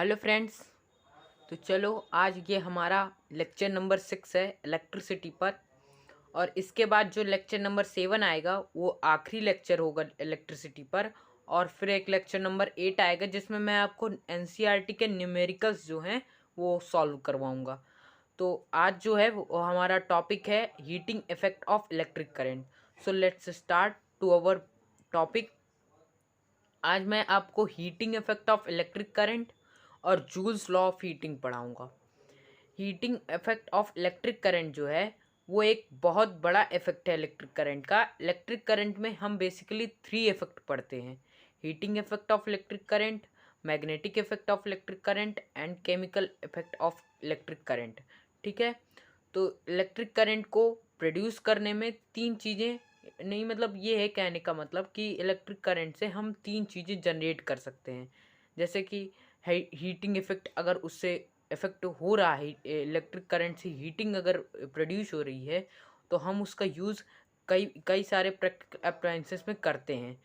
Hello friends. तो चलो आज ये हमारा लेक्चर नंबर 6 है इलेक्ट्रिसिटी पर। और इसके बाद जो लेक्चर नंबर 7 आएगा वो आखिरी लेक्चर होगा इलेक्ट्रिसिटी पर। और फिर एक लेक्चर नंबर 8 आएगा जिसमें मैं आपको एनसीईआरटी के न्यूमेरिकल्स जो हैं वो सॉल्व करवाऊंगा। तो आज जो है वो हमारा टॉपिक है heating effect of electric current. So let's start to our topic. आज मैं आपको heating effect of electric current और जूल्स लॉ ऑफ हीटिंग पढ़ाऊंगा। Heating effect of electric current जो है वो एक बहुत बड़ा इफेक्ट है इलेक्ट्रिक करंट का। इलेक्ट्रिक करंट में हम बेसिकली 3 इफेक्ट पढ़ते हैं: heating effect of electric current, magnetic effect of electric current and chemical effect of electric current. ठीक है। तो इलेक्ट्रिक करंट को प्रोड्यूस करने में 3 चीज़ें नहीं, मतलब ये है कहने का मतलब कि इलेक्ट्रिक करंट से हम 3 चीज़ें जनरेट कर सकते हैं। जैसे कि हीटिंग इफेक्ट, अगर उससे इफेक्ट हो रहा है, इलेक्ट्रिक करंट से हीटिंग अगर प्रोड्यूस हो रही है तो हम उसका यूज़ कई कई सारे प्रैक्टिकल अप्लायंसेस में करते हैं।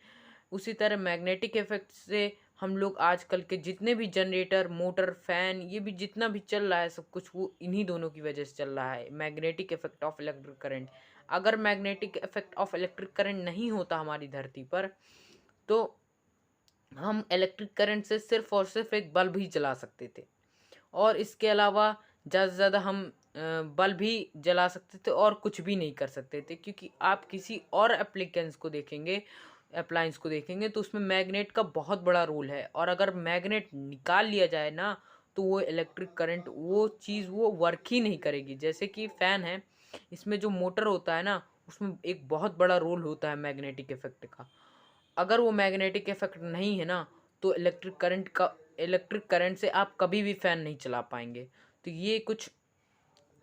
उसी तरह मैग्नेटिक इफेक्ट से हम लोग आजकल के जितने भी जनरेटर, मोटर, फैन, ये भी जितना भी चल रहा है सब कुछ वो इन्हीं दोनों की वजह से चल रहा है, magnetic effect of electric current. अगर magnetic effect of electric current नहीं होता हमारी धरती पर तो हम इलेक्ट्रिक करंट से सिर्फ और सिर्फ एक बल्ब ही जला सकते थे। और इसके अलावा ज़्यादा से ज़्यादा हम बल्ब ही जला सकते थे और कुछ भी नहीं कर सकते थे, क्योंकि आप किसी और एप्लीकेंस को देखेंगे, अप्लायंस को देखेंगे तो उसमें मैग्नेट का बहुत बड़ा रोल है। और अगर मैग्नेट निकाल लिया जाए ना तो वो इलेक्ट्रिक करंट, वो चीज़ वो वर्क ही नहीं करेगी। जैसे कि फ़ैन है, इसमें जो मोटर होता है ना उसमें एक बहुत बड़ा रोल होता है मैग्नेटिक इफेक्ट का। अगर वो मैग्नेटिक इफेक्ट नहीं है ना तो इलेक्ट्रिक करंट से आप कभी भी फ़ैन नहीं चला पाएंगे। तो ये कुछ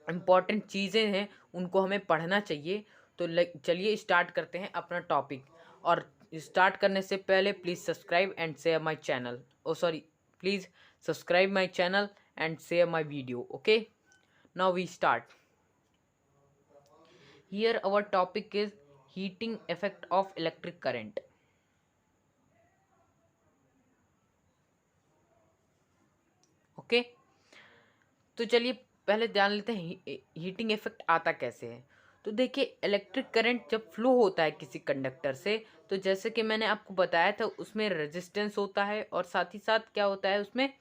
इम्पॉर्टेंट चीज़ें हैं, उनको हमें पढ़ना चाहिए। तो चलिए स्टार्ट करते हैं अपना टॉपिक। और स्टार्ट करने से पहले please subscribe and share my channel, oh sorry, please subscribe my channel and share my video. Okay, now we start. Here our topic is heating effect of electric current. Okay, तो चलिए पहले जान लेते हैं heating effect आता कैसे है। तो देखिए, इलेक्ट्रिक करंट जब फ्लो होता है किसी कंडक्टर से, तो जैसे कि मैंने आपको बताया था उसमें रेजिस्टेंस होता है और साथ ही साथ क्या होता है उसमें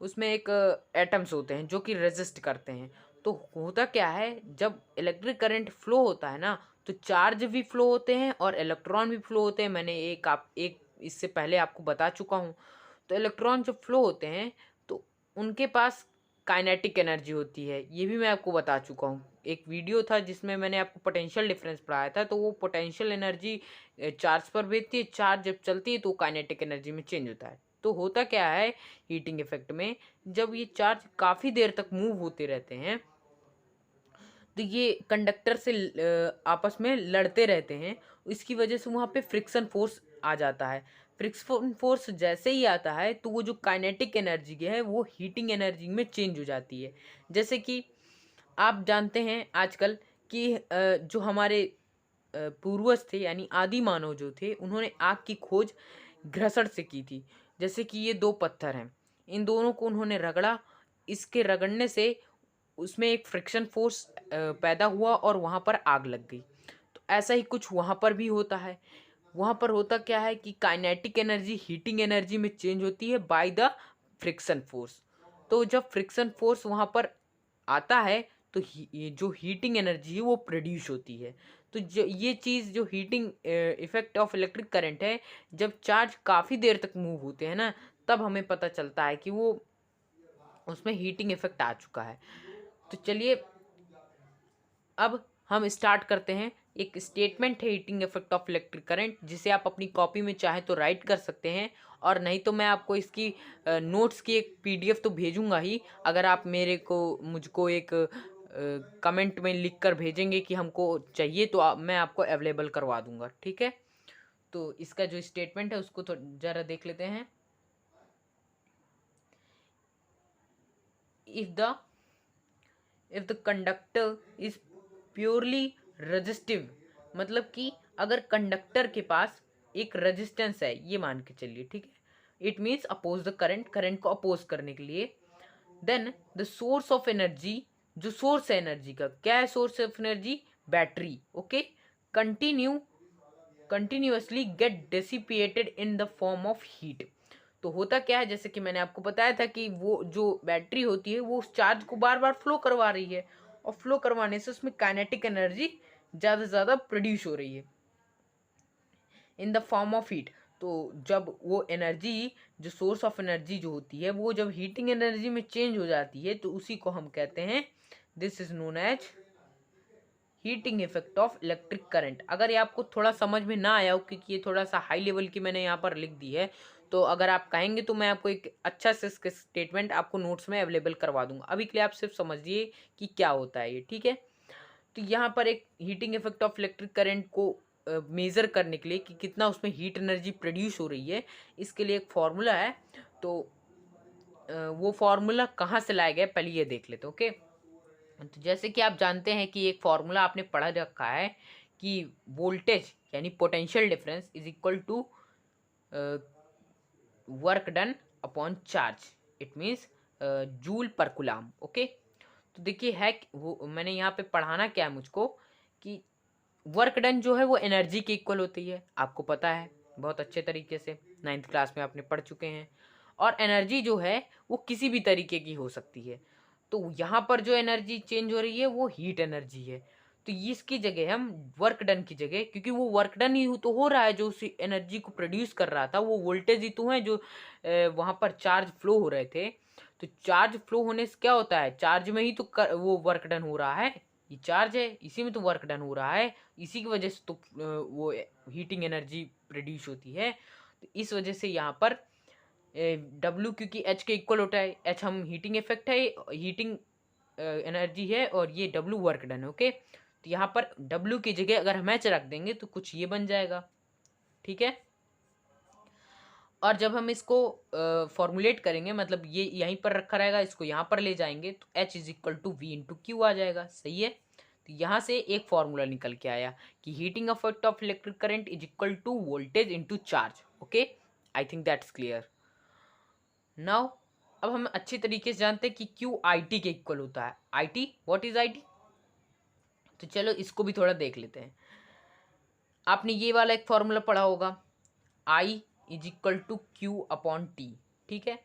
उसमें एक एटम्स होते हैं जो कि रेजिस्ट करते हैं। तो होता क्या है, जब इलेक्ट्रिक करंट फ्लो होता है ना तो चार्ज भी फ्लो होते हैं और इलेक्ट्रॉन भी फ्लो होते हैं। मैंने एक इससे पहले आपको बता चुका हूँ। तो इलेक्ट्रॉन जब फ्लो होते हैं तो उनके पास काइनेटिक एनर्जी होती है, ये भी मैं आपको बता चुका हूँ। एक वीडियो था जिसमें मैंने आपको पोटेंशियल डिफरेंस पढ़ाया था। तो वो पोटेंशियल एनर्जी चार्ज पर भेजती है, चार्ज जब चलती है तो काइनेटिक एनर्जी में चेंज होता है। तो होता क्या है हीटिंग इफेक्ट में, जब ये चार्ज काफ़ी देर तक मूव होते रहते हैं तो ये कंडक्टर से आपस में लड़ते रहते हैं। इसकी वजह से वहाँ पे फ्रिक्शन फोर्स आ जाता है। फ्रिक्शन फोर्स जैसे ही आता है तो वो जो काइनेटिक एनर्जी है वो हीटिंग एनर्जी में चेंज हो जाती है। जैसे कि आप जानते हैं आजकल कि जो हमारे पूर्वज थे यानी आदि मानव जो थे, उन्होंने आग की खोज घर्षण से की थी। जैसे कि ये 2 पत्थर हैं, इन दोनों को उन्होंने रगड़ा। इसके रगड़ने से उसमें एक फ्रिक्शन फोर्स पैदा हुआ और वहाँ पर आग लग गई। तो ऐसा ही कुछ वहाँ पर भी होता है। वहाँ पर होता क्या है कि काइनेटिक एनर्जी हीटिंग एनर्जी में चेंज होती है बाय द फ्रिक्शन फोर्स। तो जब फ्रिक्शन फोर्स वहाँ पर आता है तो ये जो हीटिंग एनर्जी है वो प्रोड्यूस होती है। तो जो ये चीज़ जो heating effect of electric current है, जब चार्ज काफ़ी देर तक मूव होते हैं ना तब हमें पता चलता है कि वो उसमें हीटिंग इफेक्ट आ चुका है। तो चलिए अब हम स्टार्ट करते हैं। एक स्टेटमेंट है heating effect of electric current, जिसे आप अपनी कॉपी में चाहे तो राइट कर सकते हैं, और नहीं तो मैं आपको इसकी नोट्स की एक पीडीएफ तो भेजूंगा ही। अगर आप मुझको एक कमेंट में लिख कर भेजेंगे कि हमको चाहिए तो मैं आपको अवेलेबल करवा दूंगा। ठीक है। तो इसका जो स्टेटमेंट है उसको तो ज़रा देख लेते हैं। If the conductor is purely resistive, मतलब कि अगर कंडक्टर के पास एक रेजिस्टेंस है, ये मान के चलिए, ठीक है। It means oppose the current, current को अपोज करने के लिए। Then the source of energy, जो सोर्स है एनर्जी का, क्या है source of energy? Battery. Okay, continuously get dissipated in the form of heat. तो होता क्या है, जैसे कि मैंने आपको बताया था कि वो जो बैटरी होती है वो उस चार्ज को बार बार फ्लो करवा रही है, और फ्लो करवाने से उसमें काइनेटिक एनर्जी ज़्यादा से ज़्यादा प्रोड्यूस हो रही है इन द फॉर्म ऑफ हीट। तो जब वो एनर्जी, जो सोर्स ऑफ एनर्जी जो होती है, वो जब हीटिंग एनर्जी में चेंज हो जाती है तो उसी को हम कहते हैं, this is known as heating effect of electric current. अगर ये आपको थोड़ा समझ में ना आया हो, क्योंकि ये थोड़ा सा हाई लेवल की मैंने यहाँ पर लिख दी है, तो अगर आप कहेंगे तो मैं आपको एक अच्छा से स्टेटमेंट आपको नोट्स में अवेलेबल करवा दूंगा। अभी के लिए आप सिर्फ समझिए कि क्या होता है ये, ठीक है। तो यहाँ पर एक heating effect of electric current को मेज़र करने के लिए कि कितना उसमें हीट एनर्जी प्रोड्यूस हो रही है, इसके लिए एक फार्मूला है। तो वो फार्मूला कहाँ से लाया गया पहले ये देख लेते हैं। ओके, तो जैसे कि आप जानते हैं कि एक फार्मूला आपने पढ़ा रखा है कि वोल्टेज यानी potential difference is equal to work done upon charge, it means joule per coulomb. Okay, तो देखिए है वो मैंने यहाँ पे पढ़ाना क्या है मुझको कि वर्क डन जो है वो एनर्जी के इक्वल होती है, आपको पता है बहुत अच्छे तरीके से, 9th क्लास में आपने पढ़ चुके हैं। और एनर्जी जो है वो किसी भी तरीके की हो सकती है। तो यहाँ पर जो एनर्जी चेंज हो रही है वो हीट एनर्जी है। तो इसकी जगह हम वर्क डन की जगह, क्योंकि वो वर्क डन ही तो हो रहा है जो उस एनर्जी को प्रोड्यूस कर रहा था, वो वोल्टेज ही तो है जो वहाँ पर चार्ज फ्लो हो रहे थे। तो चार्ज फ्लो होने से क्या होता है, चार्ज में ही तो वो वर्क डन हो रहा है, ये चार्ज है इसी में तो वर्क डन हो रहा है, इसी की वजह से तो वो हीटिंग एनर्जी प्रोड्यूस होती है। तो इस वजह से यहाँ पर W क्योंकि H के इक्वल होता है, H हम हीटिंग इफेक्ट है, हीटिंग एनर्जी है, और ये W वर्क डन है। ओके, तो यहाँ पर W की जगह अगर हम H रख देंगे तो कुछ ये बन जाएगा, ठीक है। और जब हम इसको फॉर्मुलेट करेंगे, मतलब ये यहीं पर रखा रहेगा, इसको यहाँ पर ले जाएंगे तो H is equal to V into Q आ जाएगा, सही है। तो यहाँ से एक फॉर्मूला निकल के आया कि heating effect of electric current is equal to voltage into charge. Okay, I think that's clear now. अब हम अच्छी तरीके से जानते हैं कि क्यू आई टी के इक्वल होता है। I T, what is I T? तो चलो इसको भी थोड़ा देख लेते हैं। आपने ये वाला एक फॉर्मूला पढ़ा होगा, I is equal to Q upon T, ठीक है।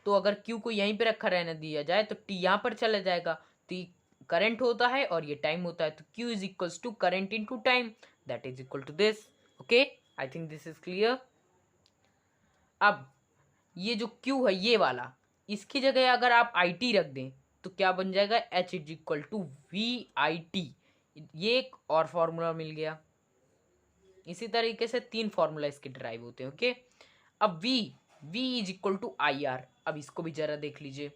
तो अगर क्यू को यहीं पे रखा रहने दिया जाए तो टी यहाँ पर चला जाएगा, तो करंट होता है और ये टाइम होता है, तो Q is equals to current into time, that is equal to this. Okay, I think this is clear. अब ये जो क्यू है ये वाला, इसकी जगह अगर आप आई टी रख दें तो क्या बन जाएगा, H is equal to V I T. ये एक और फॉर्मूला मिल गया। इसी तरीके से 3 फॉर्मूला इसके ड्राइव होते हैं। ओके, अब v is equal to I R. अब इसको भी जरा देख लीजिए।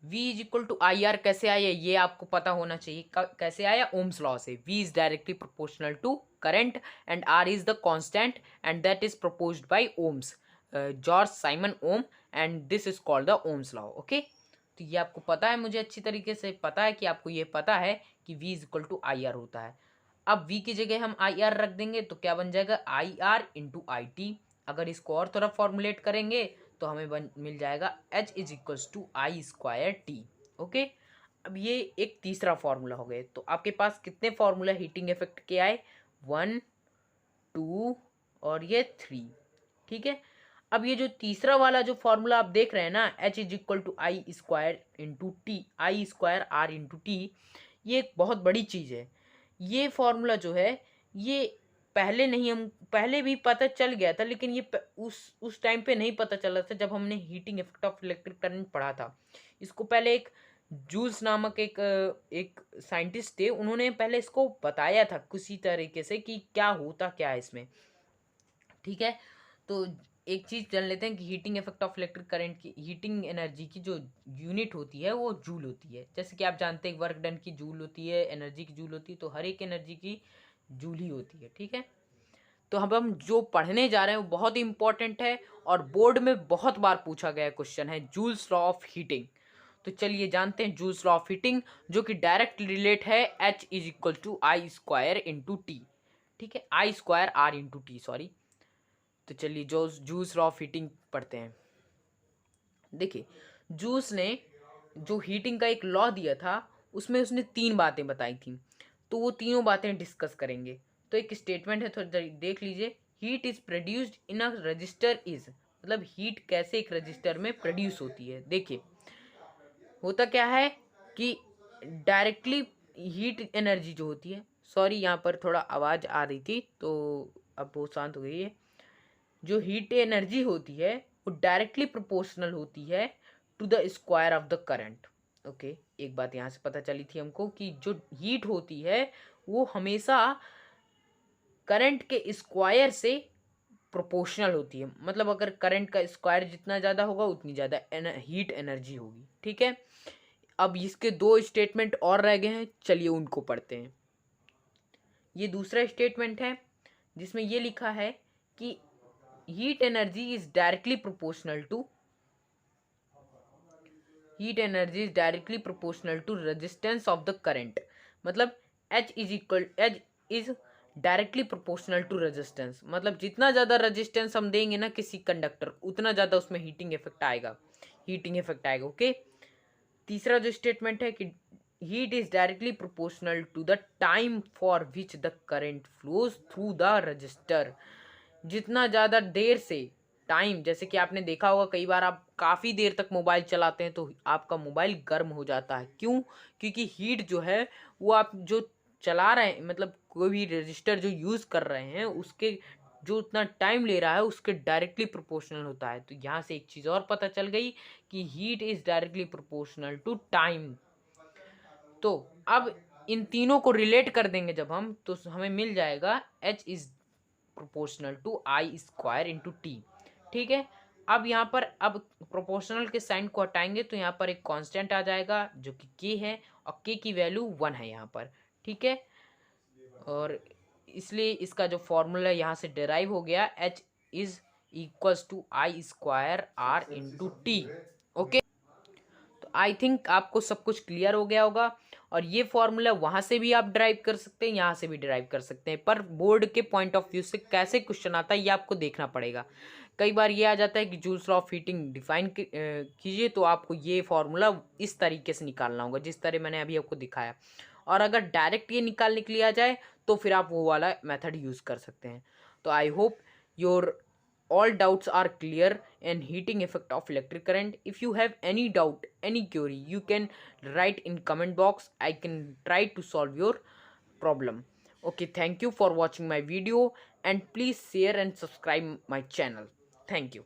v is equal to I R कैसे आया ये आपको पता होना चाहिए। कैसे आया, ओम्स लॉ से। v is directly proportional to current and r is the constant and that is proposed by Ohm's, George Simon Ohm, and this is called the Ohm's law. Okay, तो ये आपको पता है, मुझे अच्छी तरीके से पता है कि आपको ये पता है कि v is equal to I R होता है। अब v की जगह हम आई आर रख देंगे तो क्या बन जाएगा, I R into I T. अगर इसको और थोड़ा फॉर्मुलेट करेंगे तो हमें मिल जाएगा h is equals to I square T. Okay, अब ये एक तीसरा फॉर्मूला हो गया। तो आपके पास कितने फॉर्मूला हीटिंग इफेक्ट के आए, 1 2 और ये 3, ठीक है। अब ये जो तीसरा वाला जो फॉर्मूला आप देख रहे हैं ना, h is equal to I square into T, I square R into T, ये एक बहुत बड़ी चीज़ है। ये फॉर्मूला जो है ये पहले नहीं, हम पहले भी पता चल गया था, लेकिन ये उस टाइम पे नहीं पता चला था जब हमने heating effect of electric current पढ़ा था। इसको पहले एक जूल्स नामक एक साइंटिस्ट थे, उन्होंने पहले इसको बताया था किसी तरीके से कि क्या होता क्या है इसमें, ठीक है। तो एक चीज़ जान लेते हैं कि heating effect of electric current की, हीटिंग एनर्जी की जो यूनिट होती है वो जूल होती है। जैसे कि आप जानते हैं वर्क डन की जूल होती है, एनर्जी की जूल होती है, तो हर एक एनर्जी की जूल ही होती है, ठीक है। तो अब हम जो पढ़ने जा रहे हैं वो बहुत ही इंपॉर्टेंट है और बोर्ड में बहुत बार पूछा गया क्वेश्चन है, जूल्स लॉ ऑफ हीटिंग। तो चलिए जानते हैं जूल्स लॉ ऑफ हीटिंग, जो कि डायरेक्ट रिलेट है H is equal to I square into T. ठीक है, I square R into T, sorry. तो चलिए जो जूल्स लॉ ऑफ हीटिंग पढ़ते हैं। देखिए, जूल्स ने जो हीटिंग का एक लॉ दिया था उसमें उसने 3 बातें बताई थी, तो वो तीनों बातें डिस्कस करेंगे। तो एक स्टेटमेंट है, थोड़ा देख लीजिए। Heat is produced in a resistor is, मतलब हीट कैसे एक रजिस्टर में प्रोड्यूस होती है। देखिए, होता क्या है कि डायरेक्टली हीट एनर्जी जो होती है, सॉरी यहाँ पर थोड़ा आवाज़ आ रही थी तो अब वो शांत हो गई है। जो हीट एनर्जी होती है वो डायरेक्टली प्रोपोर्शनल होती है to the square of the current. Okay, एक बात यहाँ से पता चली थी हमको कि जो हीट होती है वो हमेशा करंट के स्क्वायर से प्रोपोर्शनल होती है। मतलब अगर करंट का स्क्वायर जितना ज़्यादा होगा उतनी ज़्यादा हीट एनर्जी होगी। ठीक है, अब इसके 2 स्टेटमेंट और रह गए हैं, चलिए उनको पढ़ते हैं। ये दूसरा स्टेटमेंट है जिसमें ये लिखा है कि heat energy is directly proportional to resistance of the current. मतलब H is directly proportional to resistance, मतलब जितना ज़्यादा रेजिस्टेंस हम देंगे ना किसी कंडक्टर, उतना ज़्यादा उसमें हीटिंग इफेक्ट आएगा। ओके, तीसरा जो स्टेटमेंट है कि heat is directly proportional to the time for which the current flows through the resistor. जितना ज़्यादा देर से टाइम, जैसे कि आपने देखा होगा कई बार आप काफ़ी देर तक मोबाइल चलाते हैं तो आपका मोबाइल गर्म हो जाता है। क्यों? क्योंकि हीट जो है वो आप जो चला रहे हैं, मतलब कोई भी रजिस्टर जो यूज़ कर रहे हैं उसके जो उतना टाइम ले रहा है उसके डायरेक्टली प्रोपोर्शनल होता है। तो यहाँ से एक चीज़ और पता चल गई कि heat is directly proportional to time. तो अब इन तीनों को रिलेट कर देंगे जब हम, तो हमें मिल जाएगा H is proportional to I square into T. ठीक है, अब यहाँ पर अब प्रोपोर्शनल के साइन को हटाएंगे तो यहाँ पर एक कांस्टेंट आ जाएगा जो कि k है, और k की वैल्यू 1 है यहाँ पर। ठीक है, और इसलिए इसका जो फॉर्मूला यहाँ से डिराइव हो गया, H is equals to I square R into T. Okay, तो आई थिंक आपको सब कुछ क्लियर हो गया होगा, और ये फॉर्मूला वहाँ से भी आप ड्राइव कर सकते हैं, यहाँ से भी ड्राइव कर सकते हैं, पर बोर्ड के पॉइंट ऑफ व्यू से कैसे क्वेश्चन आता है ये आपको देखना पड़ेगा। कई बार ये आ जाता है कि joules law of heating define कीजिए, तो आपको ये फॉर्मूला इस तरीके से निकालना होगा जिस तरह मैंने अभी आपको दिखाया। और अगर डायरेक्ट ये निकालने के लिए आ जाए तो फिर आप वो वाला मेथड यूज़ कर सकते हैं। तो I hope your all doubts are clear and heating effect of electric current. If you have any doubt, any query, you can write in comment box. I can try to solve your problem. Okay, thank you for watching my video, and please share and subscribe my channel. Thank you.